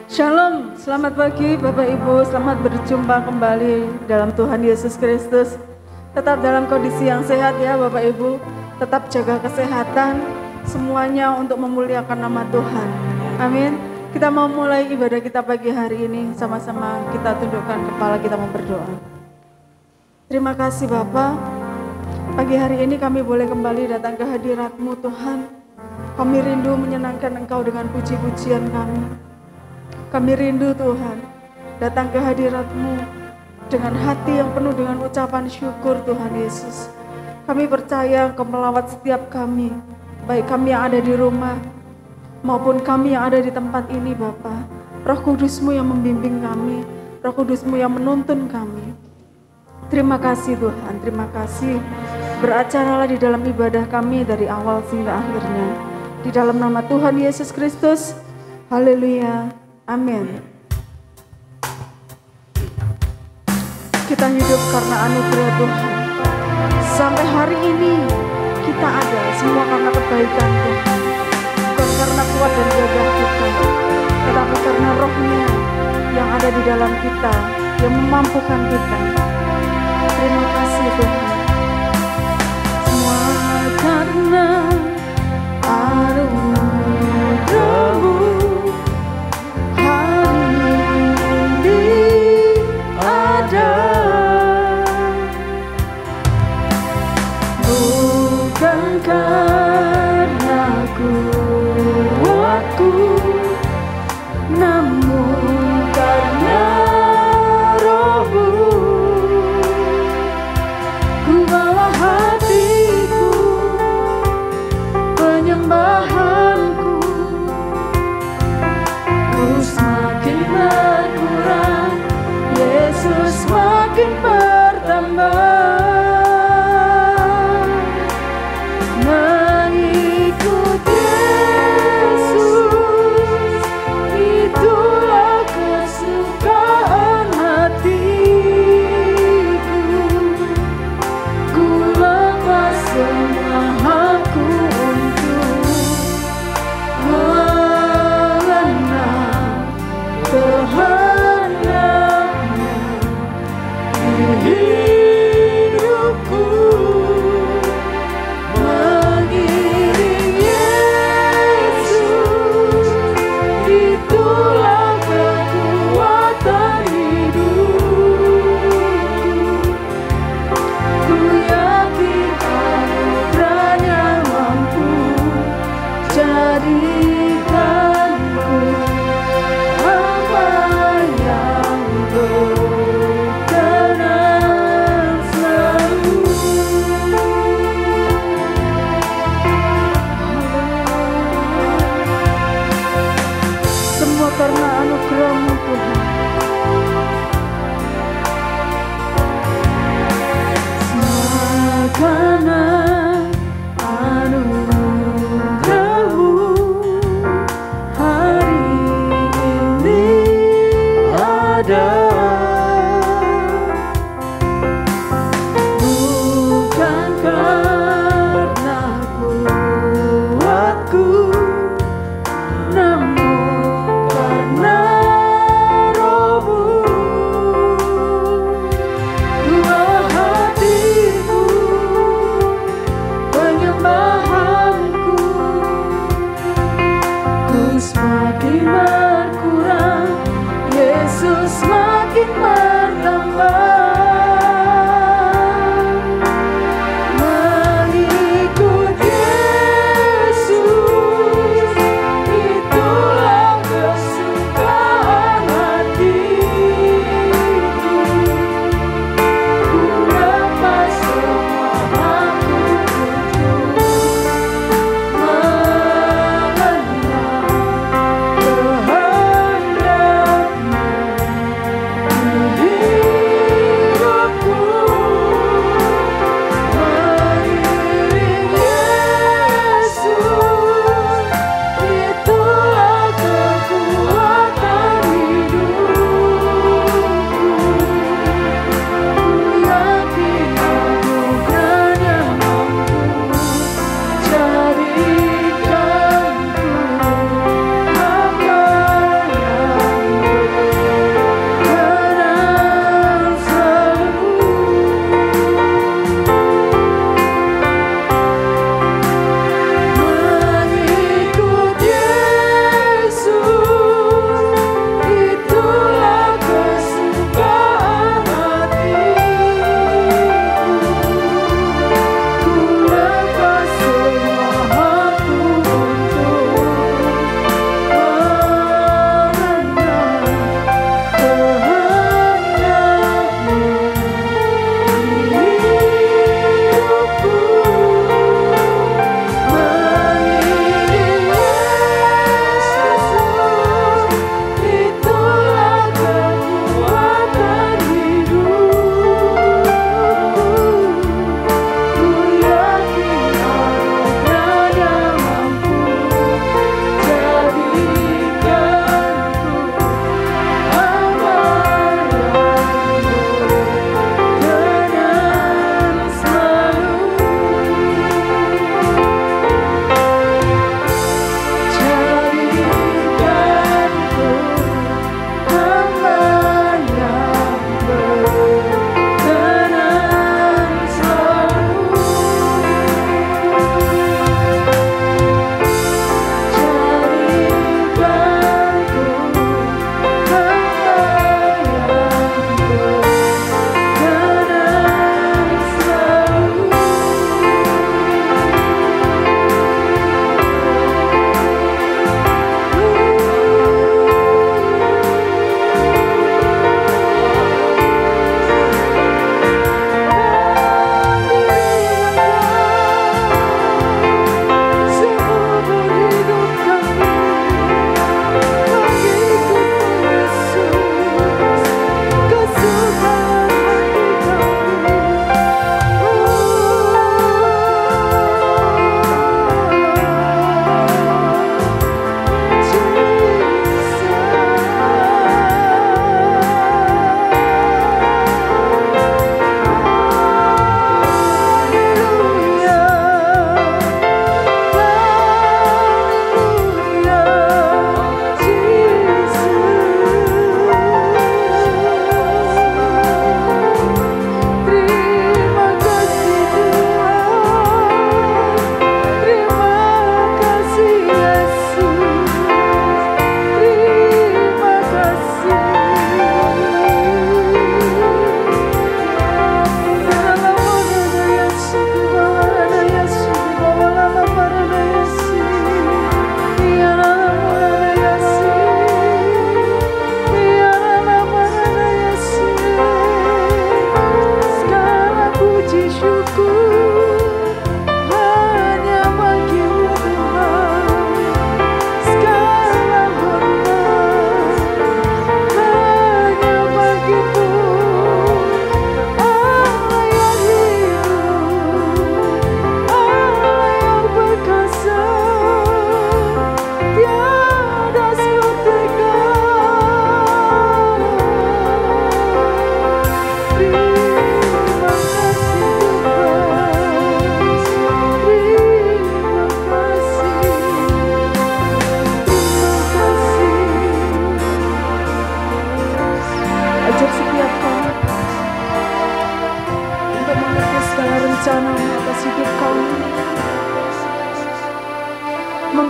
Shalom, selamat pagi Bapak Ibu, selamat berjumpa kembali dalam Tuhan Yesus Kristus. Tetap dalam kondisi yang sehat ya Bapak Ibu, tetap jaga kesehatan, semuanya untuk memuliakan nama Tuhan. Amin. Kita mau mulai ibadah kita pagi hari ini, sama-sama kita tundukkan kepala, kita mau berdoa. Terima kasih Bapak, pagi hari ini kami boleh kembali datang ke hadirat-Mu Tuhan. Kami rindu menyenangkan Engkau dengan puji-pujian kami. Kami rindu Tuhan, datang ke hadirat-Mu dengan hati yang penuh dengan ucapan syukur Tuhan Yesus. Kami percaya Engkau melawat setiap kami, baik kami yang ada di rumah, maupun kami yang ada di tempat ini Bapa. Roh Kudus-Mu yang membimbing kami, Roh Kudus-Mu yang menuntun kami. Terima kasih Tuhan, terima kasih. Beracaralah di dalam ibadah kami dari awal hingga akhirnya. Di dalam nama Tuhan Yesus Kristus, haleluya. Amin. Kita hidup karena anugerah Tuhan. Sampai hari ini kita ada semua karena kebaikan Tuhan. Bukan karena kuat dan gagah kita, tetapi karena Roh-Nya yang ada di dalam kita, yang memampukan kita. Terima kasih Tuhan. Semua karena anugerah-Mu. Bukan karena kuatku, namun karena Roh-Mu. Ku bawa hatiku, penyembahanku, ku semakin berkurang, Yesus semakin bertambah. Namun karena Roh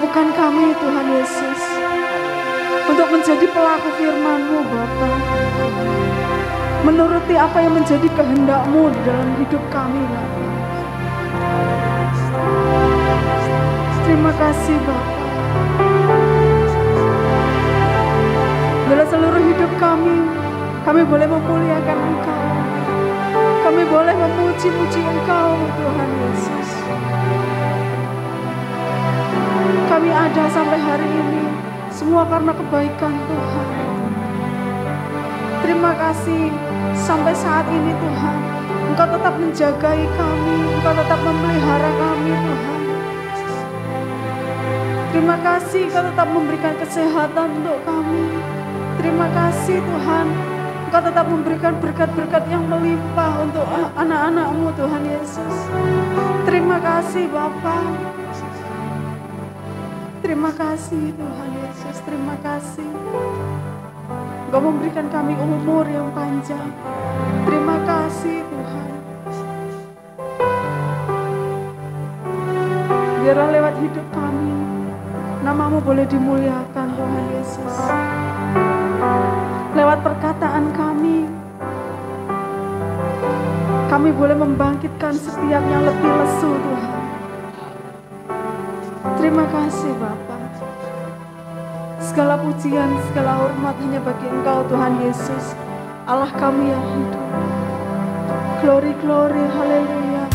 mampukan kami Tuhan Yesus untuk menjadi pelaku firman-Mu Bapa, menuruti apa yang menjadi kehendak-Mu di dalam hidup kami Bapa. Terima kasih Bapa. Dalam seluruh hidup kami boleh memuliakan Engkau, kami boleh memuji-muji Engkau Tuhan Yesus. Kami ada sampai hari ini semua karena kebaikan Tuhan. Terima kasih sampai saat ini Tuhan, Engkau tetap menjagai kami, Engkau tetap memelihara kami Tuhan. Terima kasih Engkau tetap memberikan kesehatan untuk kami. Terima kasih Tuhan, Engkau tetap memberikan berkat-berkat yang melimpah untuk anak-anak-Mu Tuhan Yesus. Terima kasih Bapa. Terima kasih Tuhan Yesus, terima kasih. Engkau memberikan kami umur yang panjang. Terima kasih Tuhan. Biarlah lewat hidup kami, nama-Mu boleh dimuliakan Tuhan Yesus. Lewat perkataan kami boleh membangkitkan setiap yang letih lesu Tuhan. Terima kasih Bapa. Segala pujian, segala hormat hanya bagi Engkau Tuhan Yesus, Allah kami yang hidup. Glory, glory, haleluya.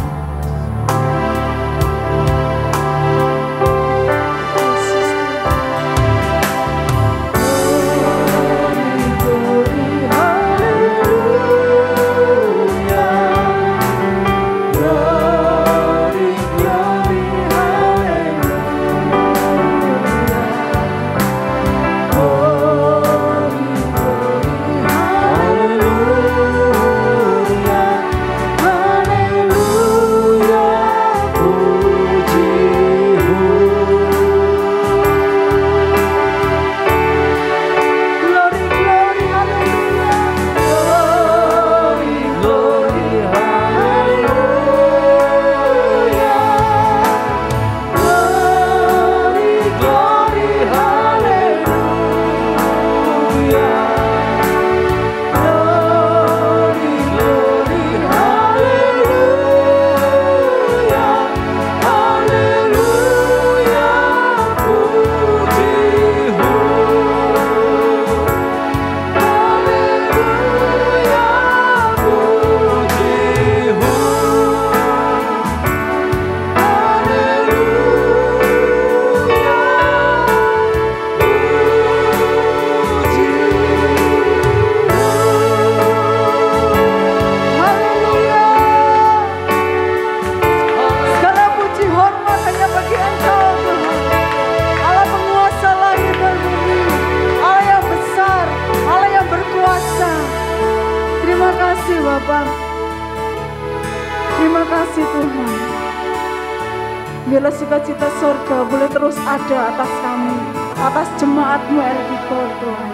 Biarlah sukacita surga boleh terus ada atas kami, atas jemaat-Mu Elpiko Tuhan.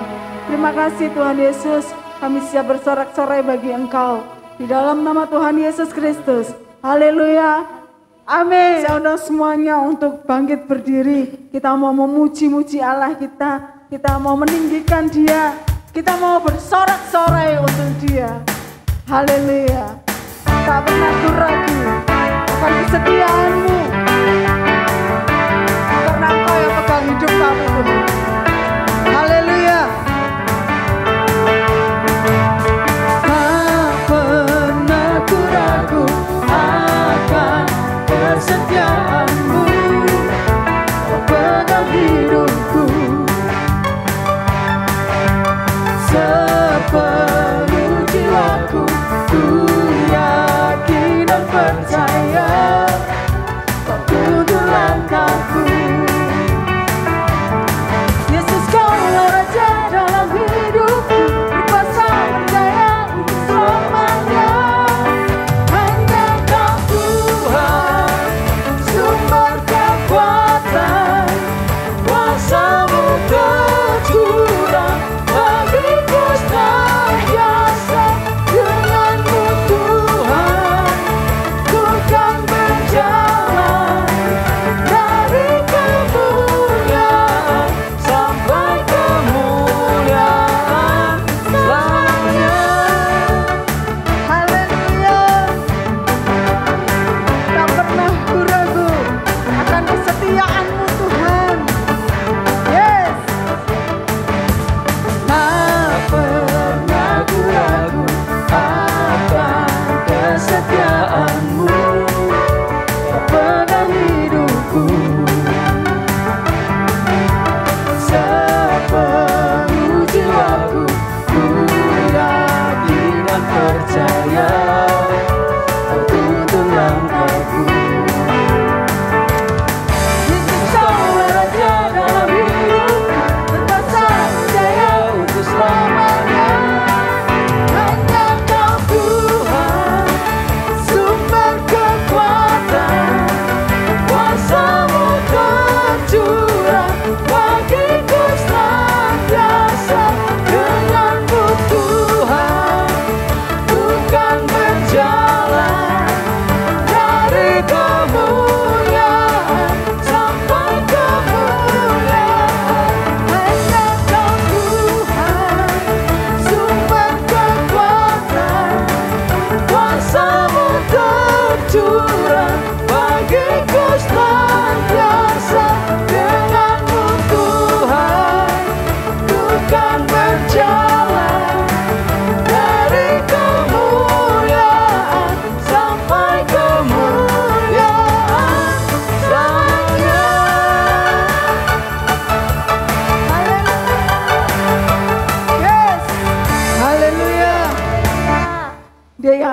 Terima kasih Tuhan Yesus, kami siap bersorak-sorai bagi Engkau. Di dalam nama Tuhan Yesus Kristus. Haleluya. Amin. Saya undang semuanya untuk bangkit berdiri. Kita mau memuji-muji Allah kita. Kita mau meninggikan Dia. Kita mau bersorak-sorai untuk Dia. Haleluya. Tak pernah ragu akan kesetiaan-Mu. Karena Engkau yang pegang hidup kami Tuhan. Haleluya. Tak pernah ku ragu akan kesetiaan-Mu. Kau pegang hidupku sepenuh jiwaku. Ku yakin dan percaya Kau tuntun langkahku.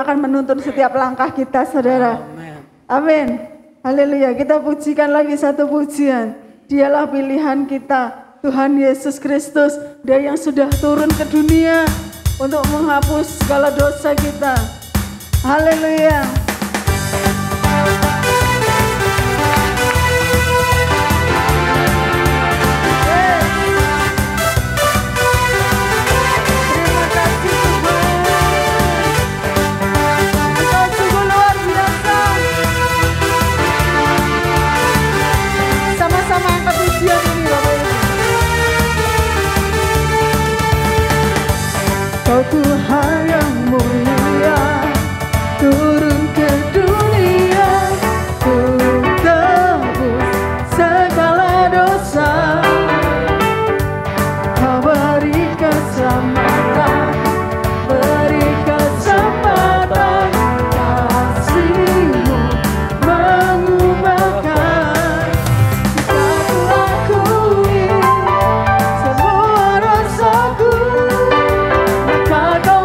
akan menuntun setiap langkah kita, saudara. Amin. Haleluya. Kita pujikan lagi satu pujian. Dialah pilihan kita, Tuhan Yesus Kristus. Dia yang sudah turun ke dunia untuk menghapus segala dosa kita. Haleluya. Kau Tuhan yang mulia, turun ke dunia, untuk tebus segala dosa. Kau beri keselamatan, beri kesempatan, kasih-Mu mengubahkan. Jika ku akui semua dosaku, Kau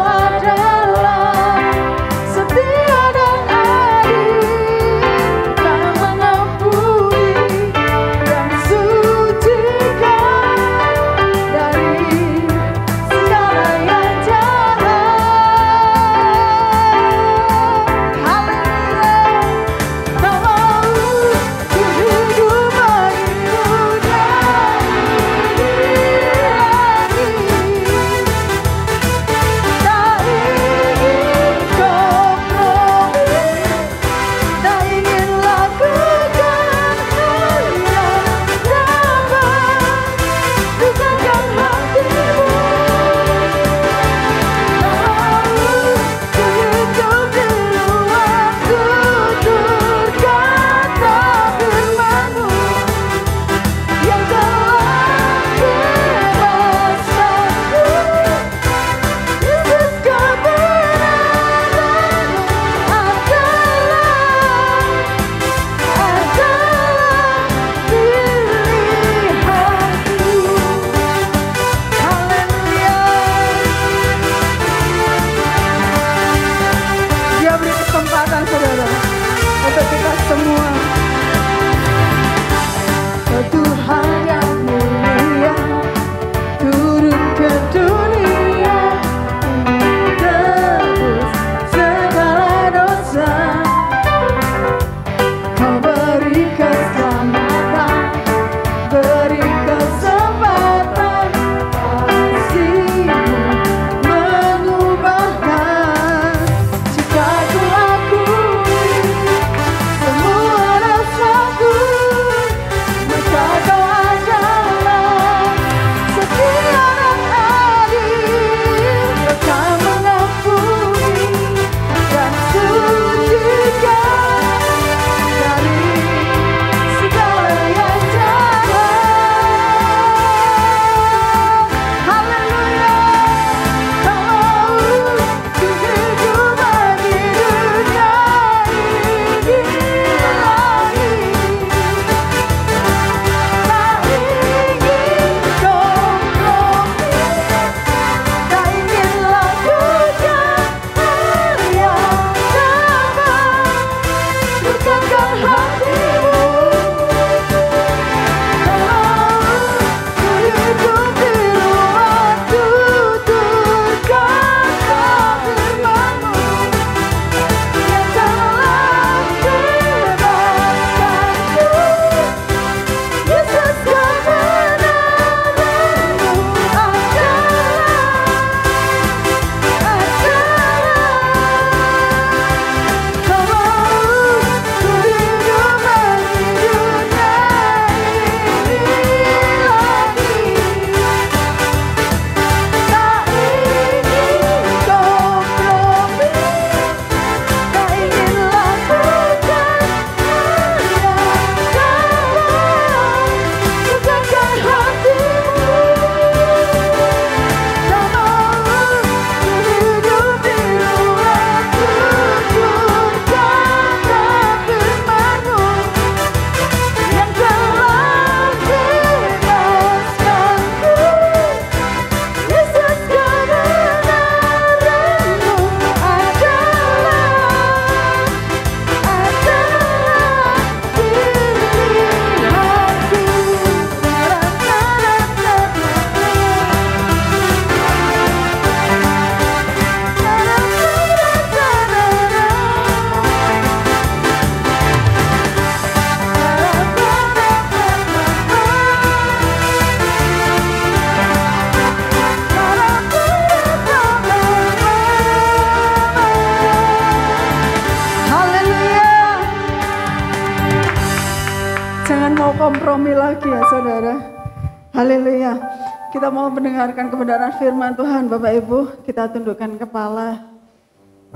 kita mau mendengarkan kebenaran firman Tuhan. Bapak Ibu, kita tundukkan kepala.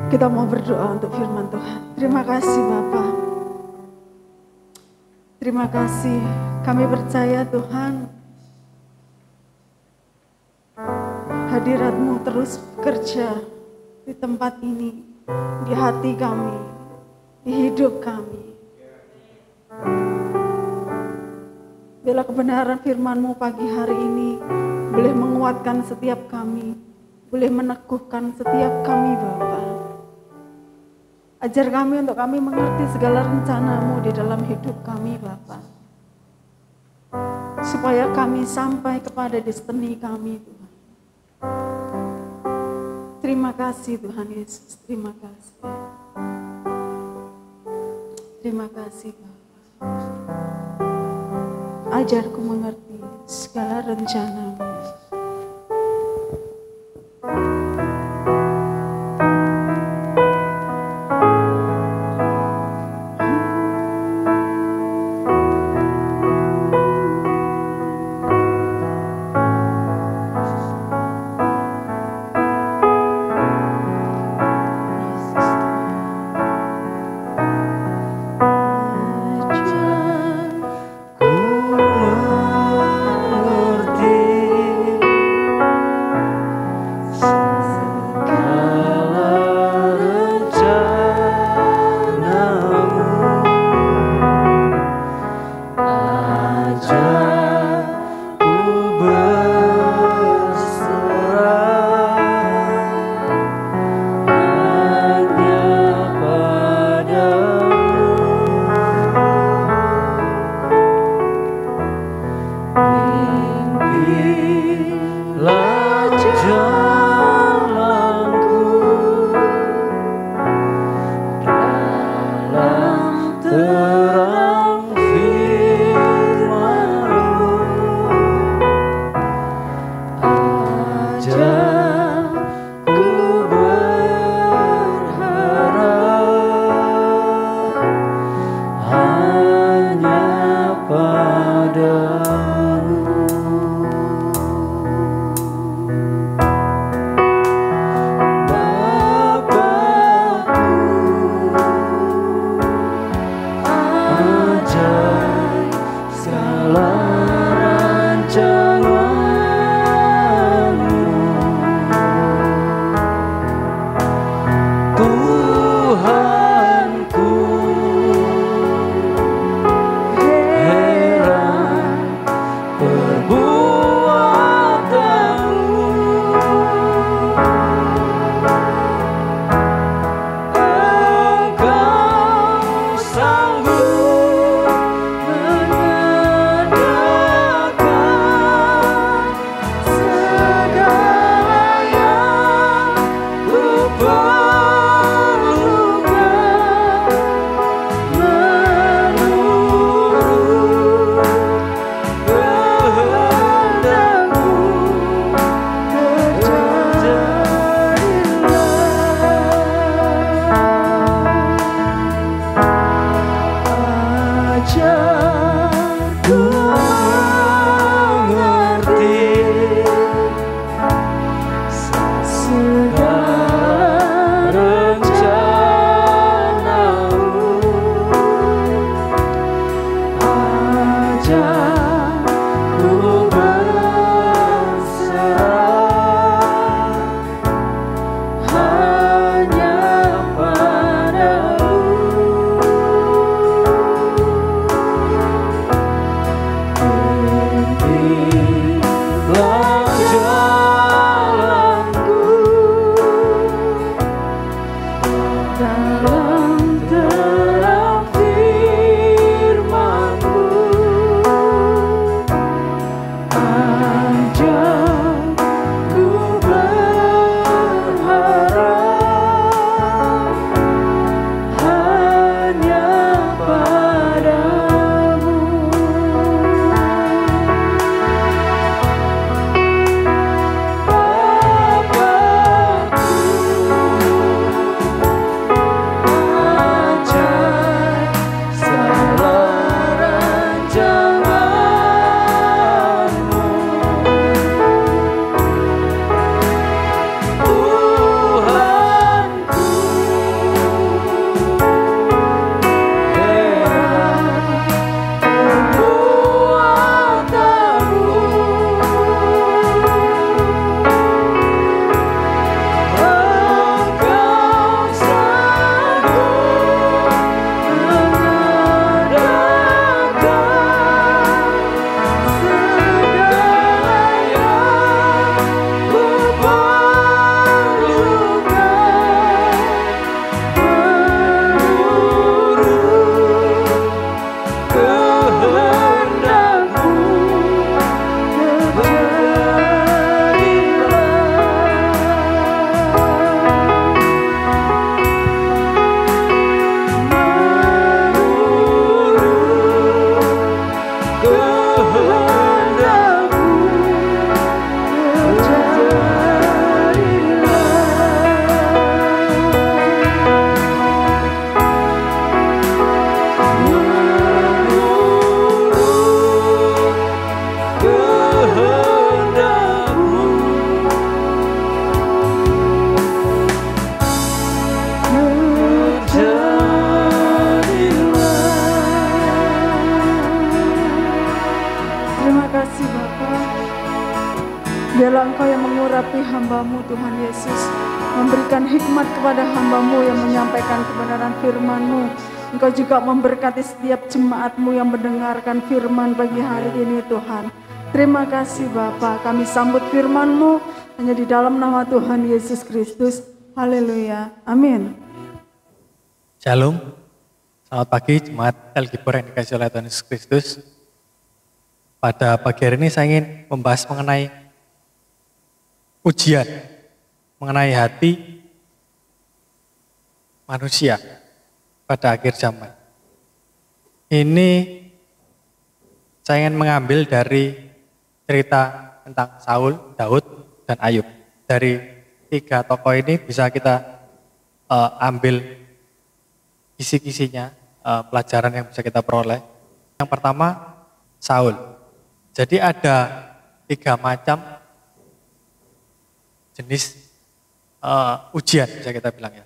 Kita mau berdoa untuk firman Tuhan. Terima kasih Bapak. Terima kasih. Kami percaya Tuhan, hadirat-Mu terus bekerja di tempat ini, di hati kami, di hidup kami. Bila kebenaran firman-Mu pagi hari ini boleh menguatkan setiap kami, boleh meneguhkan setiap kami Bapa. Ajar kami untuk kami mengerti segala rencana-Mu di dalam hidup kami Bapa. Supaya kami sampai kepada destiny kami Tuhan. Terima kasih Tuhan Yesus, terima kasih. Terima kasih Bapa. Ajarku mengerti segala rencana-Mu. mengurapi hamba-Mu Tuhan Yesus, memberikan hikmat kepada hamba-Mu yang menyampaikan kebenaran firman-Mu. Engkau juga memberkati setiap jemaat-Mu yang mendengarkan firman pagi hari ini Tuhan. Terima kasih Bapa, kami sambut firman-Mu hanya di dalam nama Tuhan Yesus Kristus. Haleluya, amin. Shalom, selamat pagi jemaat El Gibor yang dikasihi oleh Tuhan Yesus Kristus. Pada pagi hari ini saya ingin membahas mengenai ujian, mengenai hati manusia pada akhir zaman. Ini saya ingin mengambil dari cerita tentang Saul, Daud, dan Ayub. Dari 3 tokoh ini bisa kita ambil kisi-kisinya, pelajaran yang bisa kita peroleh. Yang pertama, Saul. Jadi ada 3 macam jenis ujian, bisa kita bilang ya.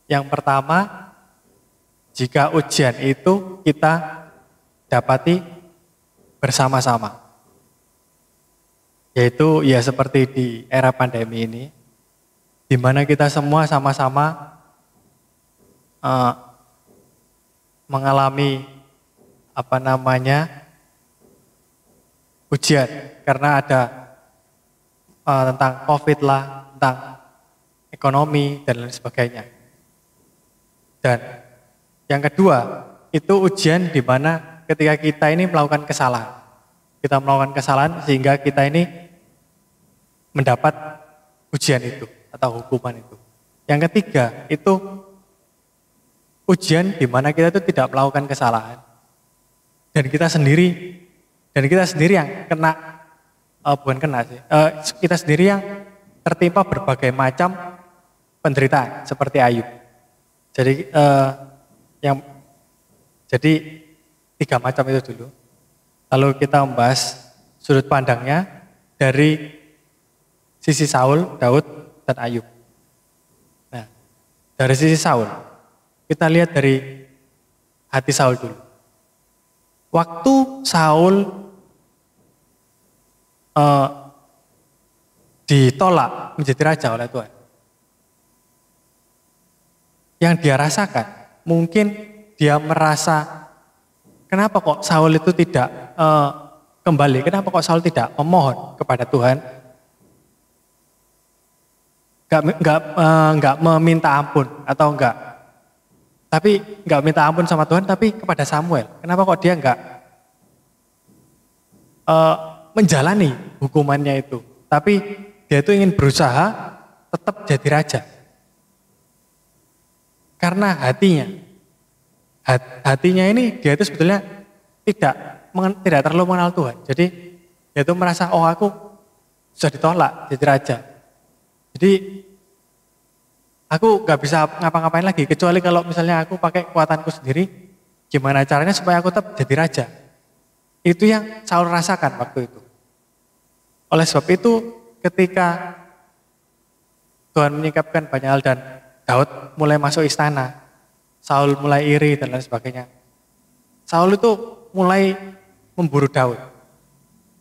Yang pertama, jika ujian itu kita dapati bersama-sama. Yaitu ya seperti di era pandemi ini, di mana kita semua sama-sama mengalami ujian karena ada tentang COVID lah, tentang ekonomi dan lain sebagainya. Dan yang kedua, itu ujian di mana ketika kita ini melakukan kesalahan. Kita melakukan kesalahan sehingga kita ini mendapat ujian itu atau hukuman itu. Yang ketiga, itu ujian di mana kita itu tidak melakukan kesalahan. Dan kita sendiri yang kena, kita sendiri yang tertimpa berbagai macam penderitaan seperti Ayub. Jadi jadi 3 macam itu dulu. Lalu kita membahas sudut pandangnya dari sisi Saul, Daud, dan Ayub. Nah, dari sisi Saul, kita lihat dari hati Saul dulu. Waktu Saul ditolak menjadi raja oleh Tuhan, yang dia rasakan, mungkin dia merasa, kenapa kok Saul itu tidak kembali, kenapa kok Saul tidak memohon kepada Tuhan, enggak meminta ampun, atau enggak minta ampun sama Tuhan, tapi kepada Samuel. Kenapa kok dia enggak menjalani hukumannya itu, tapi dia itu ingin berusaha tetap jadi raja. Karena hatinya ini dia itu sebetulnya tidak terlalu mengenal Tuhan. Jadi dia itu merasa, oh aku sudah ditolak jadi raja. Jadi aku gak bisa ngapa-ngapain lagi, kecuali kalau misalnya aku pakai kekuatanku sendiri, gimana caranya supaya aku tetap jadi raja. Itu yang Saul rasakan waktu itu. Oleh sebab itu ketika Tuhan menyingkapkan banyak hal dan Daud mulai masuk istana, Saul mulai iri dan lain sebagainya. Saul itu mulai memburu Daud.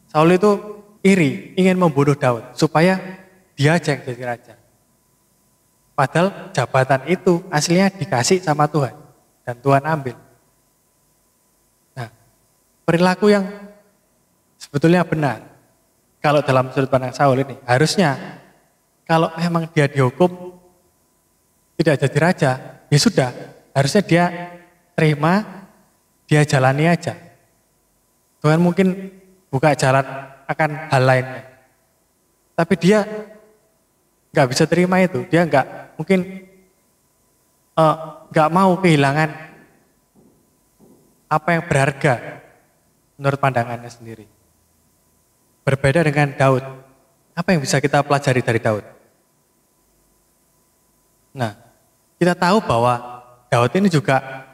Saul itu iri, ingin membunuh Daud supaya dia aja yang jadi raja. Padahal jabatan itu aslinya dikasih sama Tuhan dan Tuhan ambil. Nah, perilaku yang sebetulnya benar, kalau dalam sudut pandang Saul ini, harusnya kalau memang dia dihukum tidak jadi raja, ya sudah, harusnya dia terima, dia jalani aja. Tuhan mungkin buka jalan akan hal lainnya. Tapi dia nggak bisa terima itu, dia nggak mau kehilangan apa yang berharga menurut pandangannya sendiri. Berbeda dengan Daud, apa yang bisa kita pelajari dari Daud? Nah, kita tahu bahwa Daud ini juga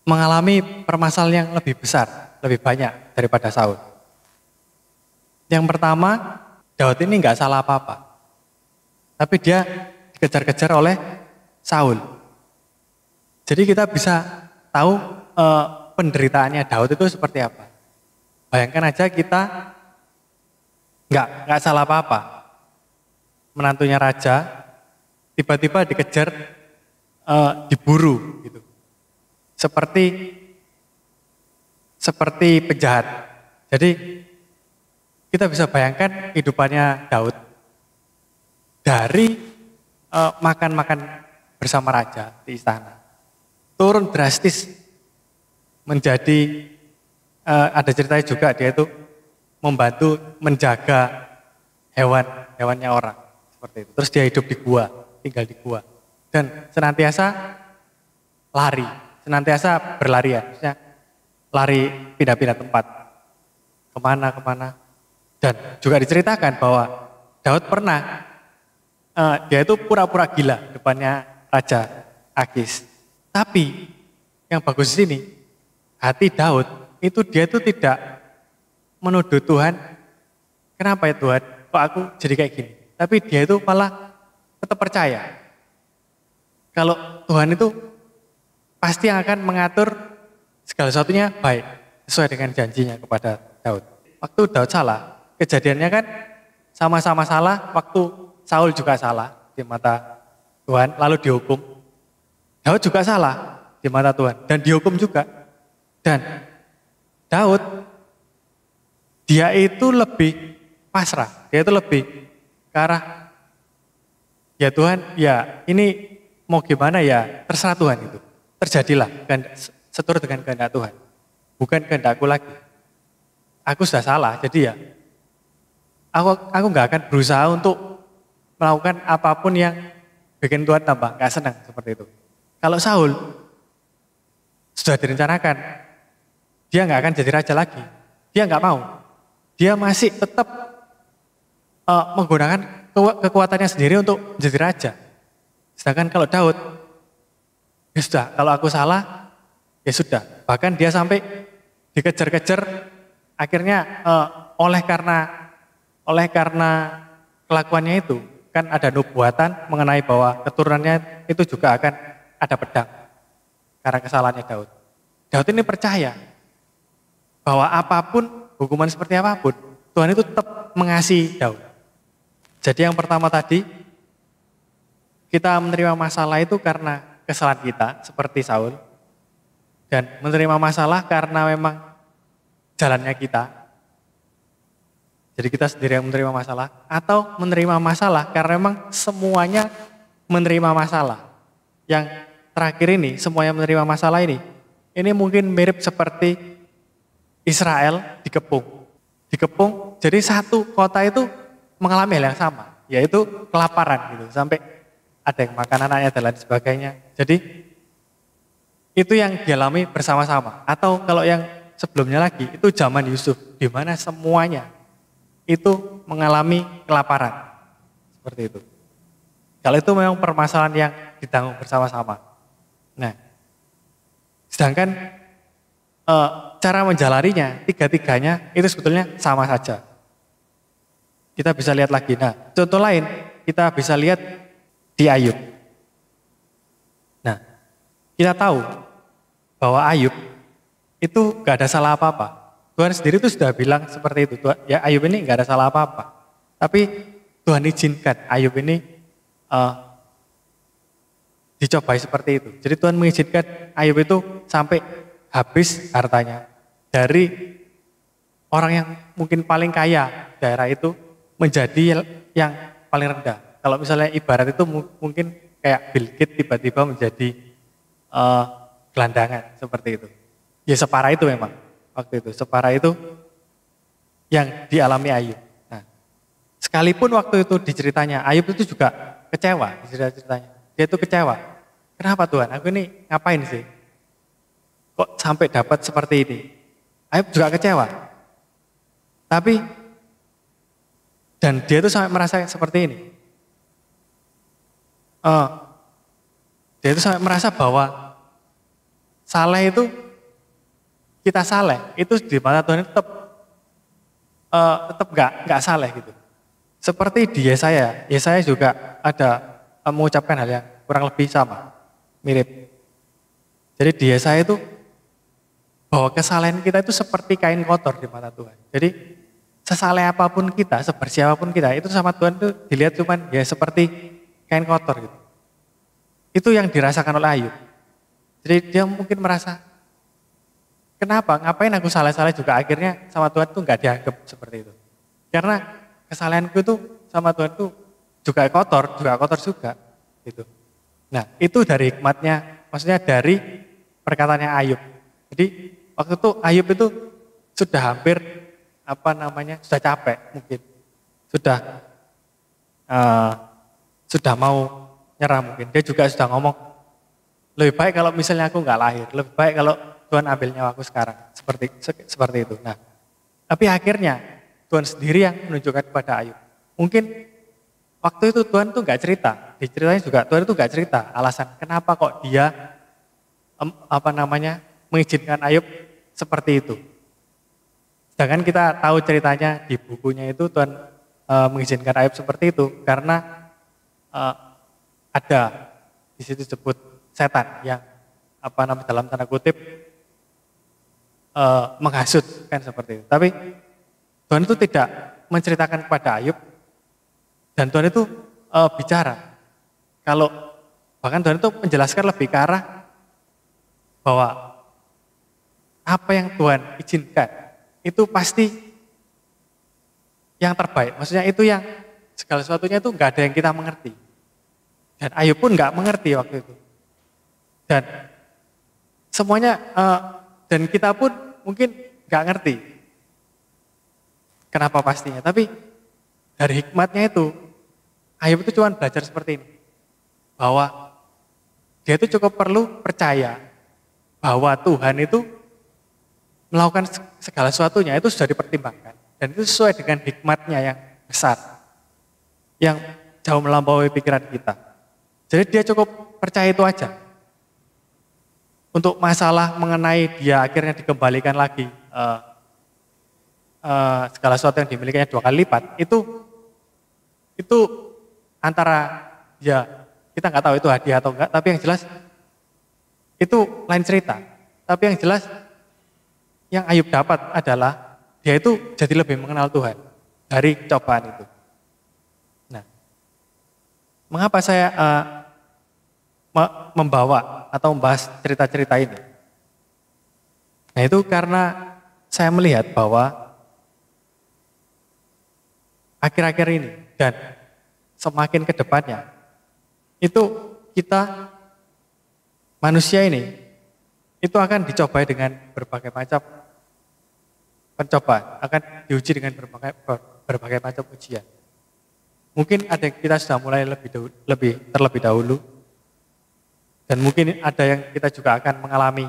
mengalami permasalahan yang lebih besar, lebih banyak daripada Saul. Yang pertama, Daud ini nggak salah apa-apa, tapi dia dikejar-kejar oleh Saul. Jadi kita bisa tahu penderitaannya Daud itu seperti apa. Bayangkan aja kita nggak salah apa-apa. Menantunya raja, tiba-tiba dikejar, diburu gitu. Seperti penjahat. Jadi kita bisa bayangkan kehidupannya Daud dari makan-makan bersama raja di istana, turun drastis menjadi ada ceritanya juga, dia itu membantu menjaga hewannya orang seperti itu. Terus dia hidup di gua, tinggal di gua, dan senantiasa berlarian, maksudnya lari pindah-pindah tempat, kemana. Dan juga diceritakan bahwa Daud pernah dia itu pura-pura gila depannya Raja Akis. Tapi yang bagus di sini, hati Daud itu dia itu tidak menuduh Tuhan, kenapa ya Tuhan, kok aku jadi kayak gini. Tapi dia itu malah tetap percaya kalau Tuhan itu pasti yang akan mengatur segala sesuatunya baik, sesuai dengan janjinya kepada Daud. Waktu Daud salah, kejadiannya kan sama-sama salah, waktu Saul juga salah di mata Tuhan, lalu dihukum. Daud juga salah di mata Tuhan, dan dihukum juga. Dan Daud, dia itu lebih pasrah, dia itu lebih ke arah, ya Tuhan, ya ini mau gimana ya, terserah Tuhan itu. Terjadilah seturut dengan kehendak Tuhan, bukan kehendakku lagi. Aku sudah salah, jadi ya aku nggak akan berusaha untuk melakukan apapun yang bikin Tuhan tambah nggak senang seperti itu. Kalau Saul sudah direncanakan, dia nggak akan jadi raja lagi. Dia nggak mau. Dia masih tetap menggunakan kekuatannya sendiri untuk menjadi raja. Sedangkan kalau Daud, ya sudah, kalau aku salah, ya sudah. Bahkan dia sampai dikejar-kejar, akhirnya oleh karena kelakuannya itu, kan ada nubuatan mengenai bahwa keturunannya itu juga akan ada pedang karena kesalahannya Daud. Daud ini percaya bahwa apapun, hukuman seperti apapun, Tuhan itu tetap mengasihi Daud. Jadi yang pertama tadi, kita menerima masalah itu karena kesalahan kita, seperti Saul, dan menerima masalah karena memang jalannya kita. Jadi kita sendiri yang menerima masalah, atau menerima masalah karena memang semuanya menerima masalah. Yang terakhir ini, semuanya menerima masalah ini mungkin mirip seperti Israel dikepung. Dikepung, jadi satu kota itu mengalami hal yang sama, yaitu kelaparan gitu, sampai ada yang makan anaknya dan lain sebagainya. Jadi itu yang dialami bersama-sama. Atau kalau yang sebelumnya lagi, itu zaman Yusuf, di mana semuanya itu mengalami kelaparan. Seperti itu. Kalau itu memang permasalahan yang ditanggung bersama-sama. Nah, sedangkan cara menjalaninya, tiga-tiganya itu sebetulnya sama saja. Kita bisa lihat lagi. Nah, contoh lain, kita bisa lihat di Ayub. Nah, kita tahu bahwa Ayub itu gak ada salah apa-apa. Tuhan sendiri itu sudah bilang seperti itu. Ya Ayub ini gak ada salah apa-apa. Tapi Tuhan izinkan Ayub ini dicobai seperti itu. Jadi Tuhan mengizinkan Ayub itu sampai habis hartanya. Dari orang yang mungkin paling kaya daerah itu menjadi yang paling rendah. Kalau misalnya ibarat itu mungkin kayak Bill Gates tiba-tiba menjadi gelandangan seperti itu. Ya separah itu memang. Waktu itu, separah itu yang dialami Ayub. Nah, sekalipun waktu itu diceritanya, Ayub itu juga kecewa ceritanya. Dia itu kecewa. Kenapa Tuhan? Aku ini ngapain sih? Kok sampai dapat seperti ini? Ayub juga kecewa. Tapi, dan dia itu sampai merasa seperti ini. Dia itu sampai merasa bahwa salah itu, kita salah, itu di mata Tuhan tetap nggak salah gitu. Seperti di Yesaya juga ada mengucapkan hal yang kurang lebih sama, mirip. Jadi di Yesaya itu bahwa kesalahan kita itu seperti kain kotor di mata Tuhan. Jadi sesaleh apapun kita, sebersih apapun kita, itu sama Tuhan itu dilihat cuman ya seperti kain kotor gitu. Itu yang dirasakan oleh Ayub. Jadi dia mungkin merasa, kenapa? Ngapain aku salah-salah juga, akhirnya sama Tuhan tuh nggak dianggap seperti itu. Karena kesalahanku itu sama Tuhan tuh juga kotor juga gitu. Nah, itu dari hikmatnya, maksudnya dari perkataannya Ayub. Jadi waktu itu Ayub itu sudah hampir sudah capek mungkin, sudah mau nyerah mungkin. Dia juga sudah ngomong, lebih baik kalau misalnya aku nggak lahir, lebih baik kalau Tuhan ambil nyawaku sekarang, seperti itu. Nah, tapi akhirnya Tuhan sendiri yang menunjukkan kepada Ayub. Mungkin waktu itu Tuhan tuh nggak cerita, diceritanya juga Tuhan itu nggak cerita alasan kenapa kok dia mengizinkan Ayub seperti itu. Sedangkan kita tahu ceritanya di bukunya itu Tuhan mengizinkan Ayub seperti itu karena ada di situ disebut setan yang dalam tanda kutip menghasut kan seperti itu. Tapi Tuhan itu tidak menceritakan kepada Ayub. Dan Tuhan itu bicara, bahkan Tuhan itu menjelaskan lebih ke arah bahwa apa yang Tuhan izinkan itu pasti yang terbaik. Maksudnya itu yang segala sesuatunya itu nggak ada yang kita mengerti. Dan Ayub pun nggak mengerti waktu itu. Dan semuanya dan kita pun mungkin nggak ngerti kenapa pastinya. Tapi dari hikmatnya itu Ayub itu cuma belajar seperti ini, bahwa dia itu cukup perlu percaya bahwa Tuhan itu melakukan segala sesuatunya itu sudah dipertimbangkan dan itu sesuai dengan hikmatnya yang besar, yang jauh melampaui pikiran kita. Jadi dia cukup percaya itu aja. Untuk masalah mengenai dia akhirnya dikembalikan lagi segala sesuatu yang dimilikinya 2 kali lipat, itu antara ya kita nggak tahu itu hadiah atau enggak, tapi yang jelas itu lain cerita. Tapi yang jelas yang Ayub dapat adalah dia itu jadi lebih mengenal Tuhan dari cobaan itu. Nah, mengapa saya membawa atau membahas cerita-cerita ini? Nah, itu karena saya melihat bahwa akhir-akhir ini dan semakin ke depannya, itu kita manusia ini, itu akan dicobai dengan berbagai macam pencobaan, akan diuji dengan berbagai macam ujian. Mungkin ada yang kita sudah mulai terlebih dahulu, dan mungkin ada yang kita juga akan mengalami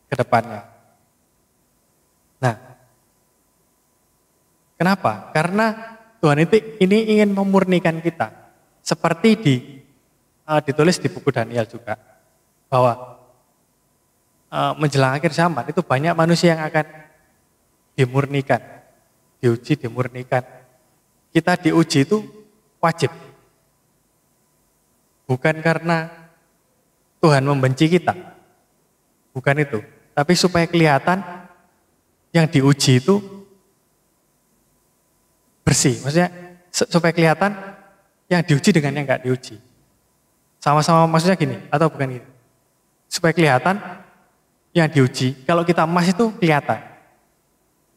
ke depannya. Nah, kenapa? Karena Tuhan ini ingin memurnikan kita, seperti ditulis di buku Daniel juga, bahwa menjelang akhir zaman itu banyak manusia yang akan dimurnikan, diuji, dimurnikan. Kita diuji itu wajib, bukan karena Tuhan membenci kita, bukan itu, tapi supaya kelihatan yang diuji itu bersih, maksudnya supaya kelihatan yang diuji dengan yang enggak diuji. Sama-sama maksudnya gini, atau bukan gini. Supaya kelihatan yang diuji, kalau kita emas itu kelihatan.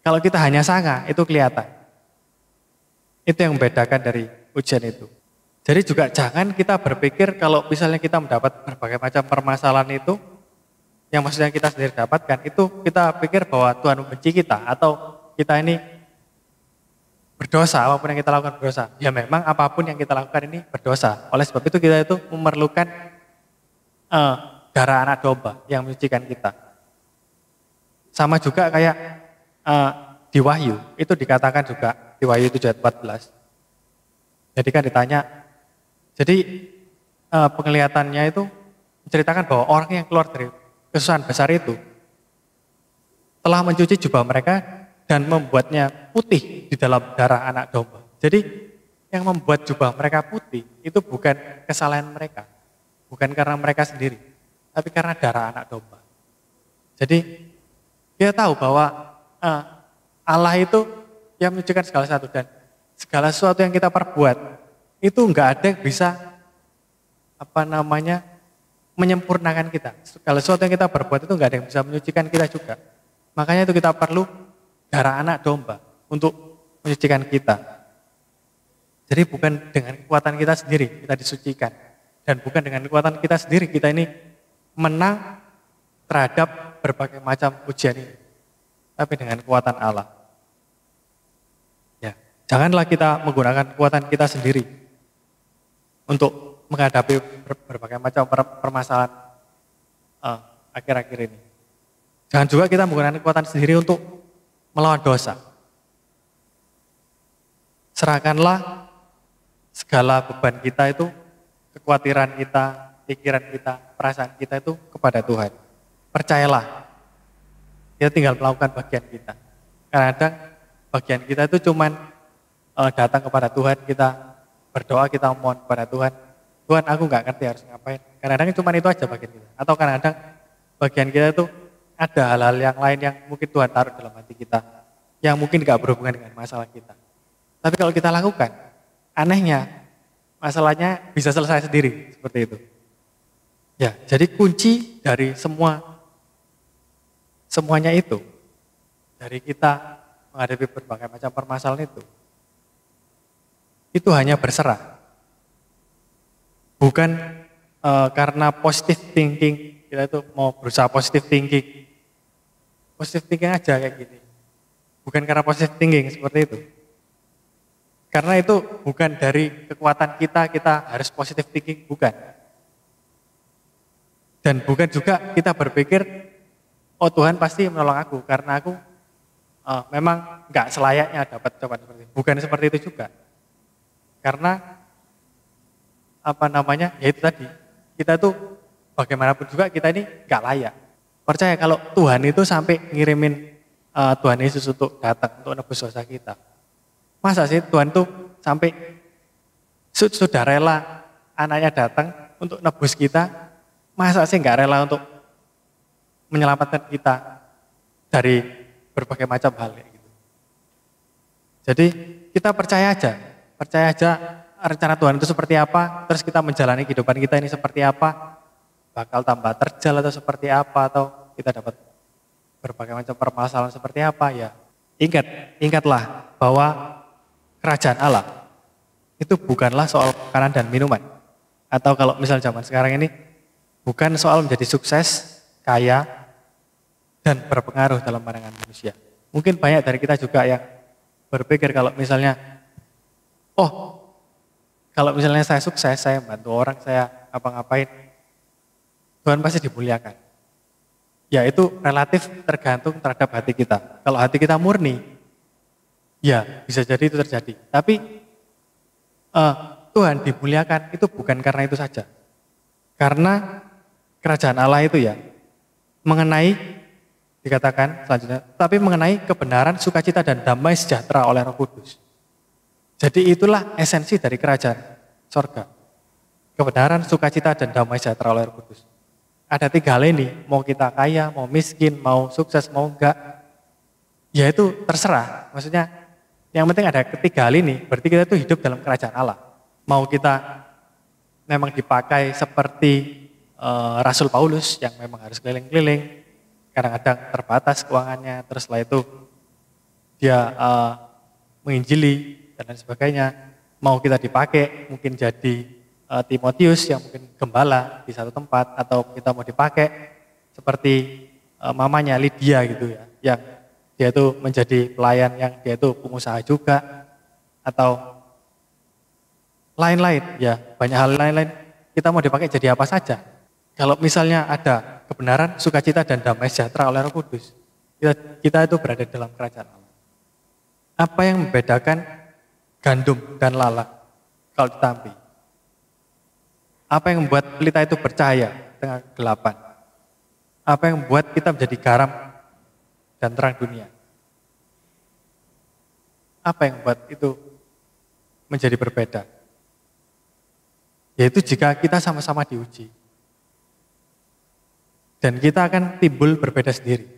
Kalau kita hanya sanga, itu kelihatan. Itu yang membedakan dari ujian itu. Jadi juga jangan kita berpikir kalau misalnya kita mendapat berbagai macam permasalahan itu, yang maksudnya kita sendiri dapatkan, itu kita pikir bahwa Tuhan membenci kita, atau kita ini berdosa, apapun yang kita lakukan berdosa. Ya memang apapun yang kita lakukan ini berdosa. Oleh sebab itu kita itu memerlukan darah anak domba yang menyucikan kita. Sama juga kayak di Wahyu, itu dikatakan juga di Wahyu 7 ayat 14. Jadi kan ditanya, jadi penglihatannya itu menceritakan bahwa orang yang keluar dari kesusahan besar itu telah mencuci jubah mereka dan membuatnya putih di dalam darah anak domba. Jadi yang membuat jubah mereka putih itu bukan kesalahan mereka, bukan karena mereka sendiri, tapi karena darah anak domba. Jadi kita tahu bahwa Allah itu Dia menyucikan segala sesuatu dan segala sesuatu yang kita perbuat itu enggak ada yang bisa menyempurnakan kita. Segala sesuatu yang kita perbuat itu enggak ada yang bisa menyucikan kita juga. Makanya itu kita perlu darah anak domba untuk menyucikan kita. Jadi bukan dengan kekuatan kita sendiri kita disucikan. Dan bukan dengan kekuatan kita sendiri kita ini menang terhadap berbagai macam ujian ini. Tapi dengan kekuatan Allah. Ya, janganlah kita menggunakan kekuatan kita sendiri untuk menghadapi berbagai macam permasalahan akhir-akhir ini. Jangan juga kita menggunakan kekuatan sendiri untuk melawan dosa. Serahkanlah segala beban kita itu, kekhawatiran kita, pikiran kita, perasaan kita itu kepada Tuhan. Percayalah, kita tinggal melakukan bagian kita. Kadang bagian kita itu cuman datang kepada Tuhan, kita berdoa, kita mohon kepada Tuhan. Tuhan, aku nggak ngerti harus ngapain. Kadang-kadang cuma itu aja bagian kita. Atau kadang-kadang bagian kita itu ada hal-hal yang lain yang mungkin Tuhan taruh dalam hati kita, yang mungkin nggak berhubungan dengan masalah kita. Tapi kalau kita lakukan, anehnya masalahnya bisa selesai sendiri seperti itu. Ya, jadi kunci dari semuanya itu, dari kita menghadapi berbagai macam permasalahan itu hanya berserah. Bukan karena positive thinking, kita itu mau berusaha positive thinking. Positive thinking aja kayak gini. Bukan karena positive thinking seperti itu. Karena itu bukan dari kekuatan kita harus positive thinking, bukan. Dan bukan juga kita berpikir, oh Tuhan pasti menolong aku, karena aku memang nggak selayaknya dapat cobaan seperti itu. Bukan seperti itu juga. Karena ya itu tadi, kita tuh bagaimanapun juga kita ini nggak layak. Percaya kalau Tuhan itu sampai ngirimin Tuhan Yesus untuk datang, untuk nebus dosa kita. Masa sih Tuhan tuh sampai sudah rela anaknya datang untuk nebus kita, masa sih nggak rela untuk menyelamatkan kita dari berbagai macam hal gitu. Jadi kita percaya aja rencana Tuhan itu seperti apa, terus kita menjalani kehidupan kita ini seperti apa, bakal tambah terjal atau seperti apa, atau kita dapat berbagai macam permasalahan seperti apa ya. Ingatlah bahwa kerajaan Allah itu bukanlah soal makanan dan minuman. Atau kalau misal zaman sekarang ini, bukan soal menjadi sukses, kaya, dan berpengaruh dalam pandangan manusia. Mungkin banyak dari kita juga yang berpikir kalau misalnya, kalau misalnya saya sukses, saya bantu orang, saya apa-ngapain, Tuhan pasti dimuliakan. Ya itu relatif tergantung terhadap hati kita. Kalau hati kita murni, ya bisa jadi itu terjadi. Tapi Tuhan dimuliakan itu bukan karena itu saja. Karena kerajaan Allah itu ya mengenai, dikatakan selanjutnya, tapi mengenai kebenaran, sukacita dan damai sejahtera oleh Roh Kudus. Jadi itulah esensi dari kerajaan sorga. Kebenaran, sukacita dan damai sejahtera oleh Roh Kudus. Ada 3 hal ini, mau kita kaya, mau miskin, mau sukses, mau enggak, ya itu terserah. Maksudnya yang penting ada 3 hal ini, berarti kita tuh hidup dalam kerajaan Allah. Mau kita memang dipakai seperti Rasul Paulus yang memang harus keliling-keliling, kadang-kadang terbatas keuangannya, terus setelah itu dia menginjili dan lain sebagainya. Mau kita dipakai mungkin jadi Timotius yang mungkin gembala di satu tempat, atau kita mau dipakai seperti mamanya Lydia gitu ya, yang dia itu menjadi pelayan, yang dia itu pengusaha juga, atau lain-lain ya, banyak hal lain-lain. Kita mau dipakai jadi apa saja. Kalau misalnya ada kebenaran, sukacita dan damai sejahtera oleh Roh Kudus, kita itu berada dalam kerajaan Allah. Apa yang membedakan gandum dan lalat kalau ditampi? Apa yang membuat pelita itu bercahaya di tengah kegelapan? Apa yang membuat kita menjadi garam dan terang dunia? Apa yang membuat itu menjadi berbeda? Yaitu jika kita sama-sama diuji. Dan kita akan timbul berbeda sendiri.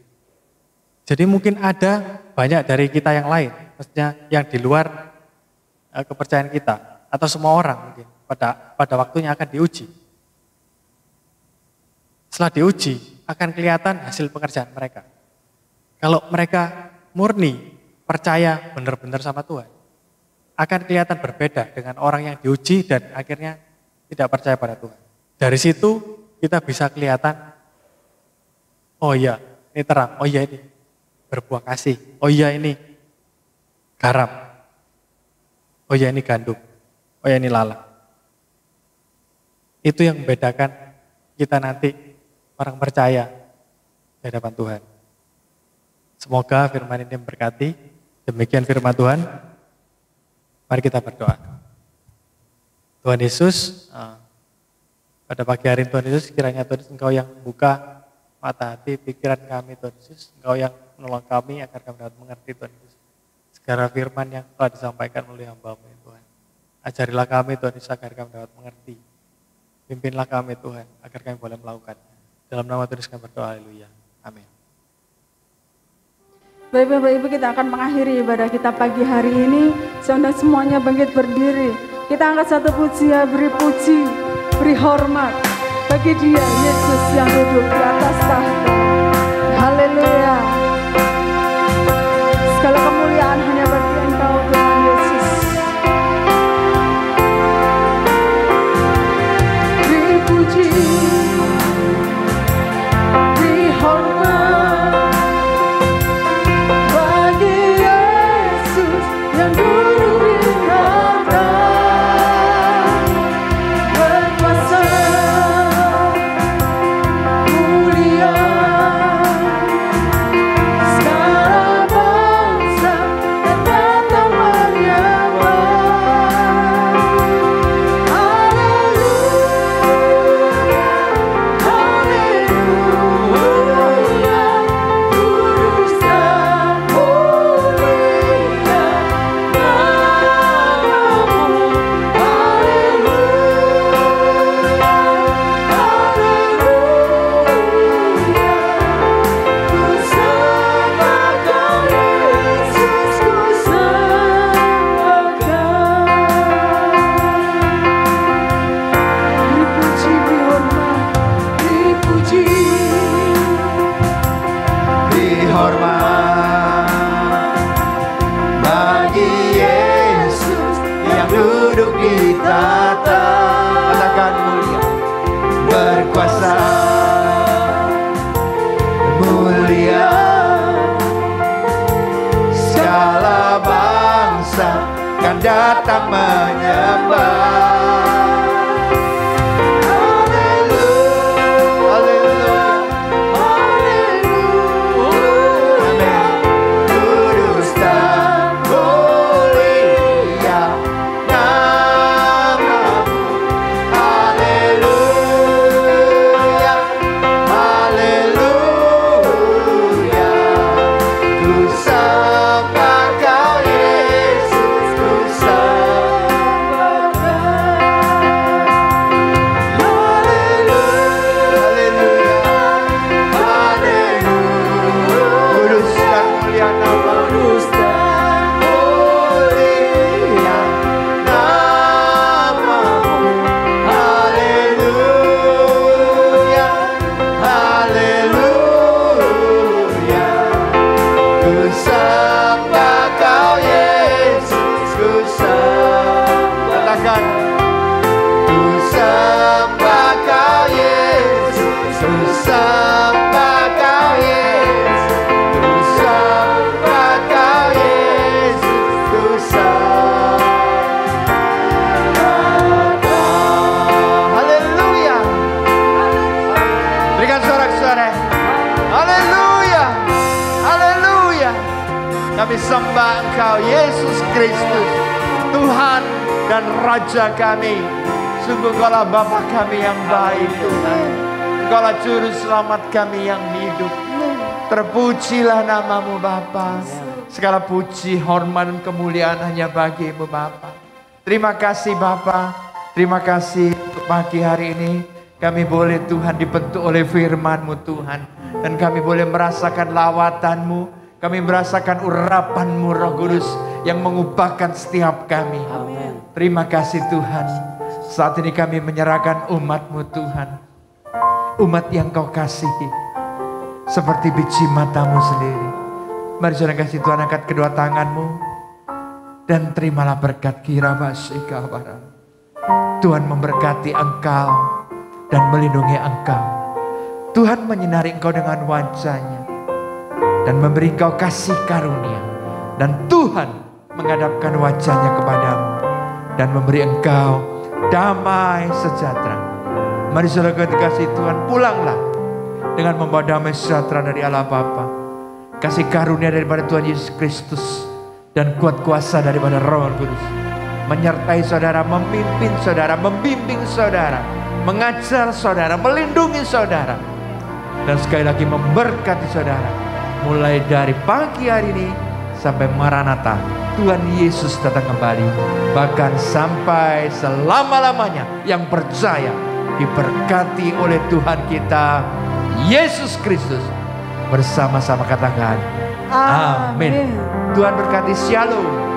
Jadi mungkin ada banyak dari kita yang lain, maksudnya yang di luar kepercayaan kita, atau semua orang mungkin pada waktunya akan diuji. Setelah diuji, akan kelihatan hasil pekerjaan mereka. Kalau mereka murni, percaya benar-benar sama Tuhan, akan kelihatan berbeda dengan orang yang diuji dan akhirnya tidak percaya pada Tuhan. Dari situ kita bisa kelihatan, oh iya ini terang, oh iya ini berbuah kasih, oh iya ini garam, oh iya ini gandum, oh iya ini lalat. Itu yang membedakan kita nanti orang percaya di hadapan Tuhan. Semoga firman ini memberkati. Demikian firman Tuhan. Mari kita berdoa. Tuhan Yesus, pada pagi hari Tuhan Yesus, kiranya Tuhan Yesus Engkau yang buka mata hati, pikiran kami Tuhan Yesus. Engkau yang menolong kami agar kami dapat mengerti Tuhan Yesus. Segala firman yang telah disampaikan melalui hamba-Mu Tuhan. Ajarilah kami Tuhan Yesus agar kami dapat mengerti. Pimpinlah kami Tuhan agar kami boleh melakukannya. Dalam nama Tuhan Yesus kami berdoa, haleluya. Amin. Baik Bapak Ibu, kita akan mengakhiri ibadah kita pagi hari ini. Saudara semuanya bangkit berdiri. Kita angkat satu pujian, beri puji, beri hormat bagi Dia, Yesus yang duduk di atas tahta. Haleluya. Segala kemuliaan hanya bagi Engkau Tuhan Yesus. Beri puji, beri hormat bagi Yesus yang duduk di tahta, berkuasa, mulia, segala bangsa dan datang menyembah. Haleluya, haleluya, kudus dan mulia namamu. Hormat bagi Yesus yang duduk di tahta, katakan mulia, berkuasa, mulia, segala bangsa kan datang menyembah. Kami sembah Engkau, Yesus Kristus, Tuhan dan Raja kami. Sungguh Engkaulah Bapa kami yang baik, Tuhan. Engkaulah Juru Selamat kami yang hidup. Terpujilah namamu Bapa. Segala puji, hormat, dan kemuliaan hanya bagi-Mu Bapa. Terima kasih Bapa. Terima kasih untuk pagi hari ini. Kami boleh Tuhan dibentuk oleh firman-Mu Tuhan. Dan kami boleh merasakan lawatan-Mu. Kami merasakan urapan-Mu Roh Kudus yang mengubahkan setiap kami. Amin. Terima kasih Tuhan. Saat ini kami menyerahkan umat-Mu Tuhan. Umat yang Kau kasihi. Seperti biji mata-Mu sendiri. Mari saudara kasih Tuhan, angkat kedua tangan-Mu. Dan terimalah berkat kirabasikabaram. Tuhan memberkati engkau dan melindungi engkau. Tuhan menyinari engkau dengan wajah-Nya dan memberi engkau kasih karunia. Dan Tuhan menghadapkan wajah-Nya kepadamu dan memberi engkau damai sejahtera. Mari saudara kasih Tuhan, pulanglah dengan membawa damai sejahtera dari Allah Bapa, kasih karunia daripada Tuhan Yesus Kristus, dan kuat kuasa daripada Roh Kudus menyertai saudara, memimpin saudara, membimbing saudara, mengajar saudara, melindungi saudara, dan sekali lagi memberkati saudara mulai dari pagi hari ini sampai Maranatha Tuhan Yesus datang kembali, bahkan sampai selama-lamanya. Yang percaya diberkati oleh Tuhan kita Yesus Kristus. Bersama-sama katakan amin. Tuhan berkati. Shalom.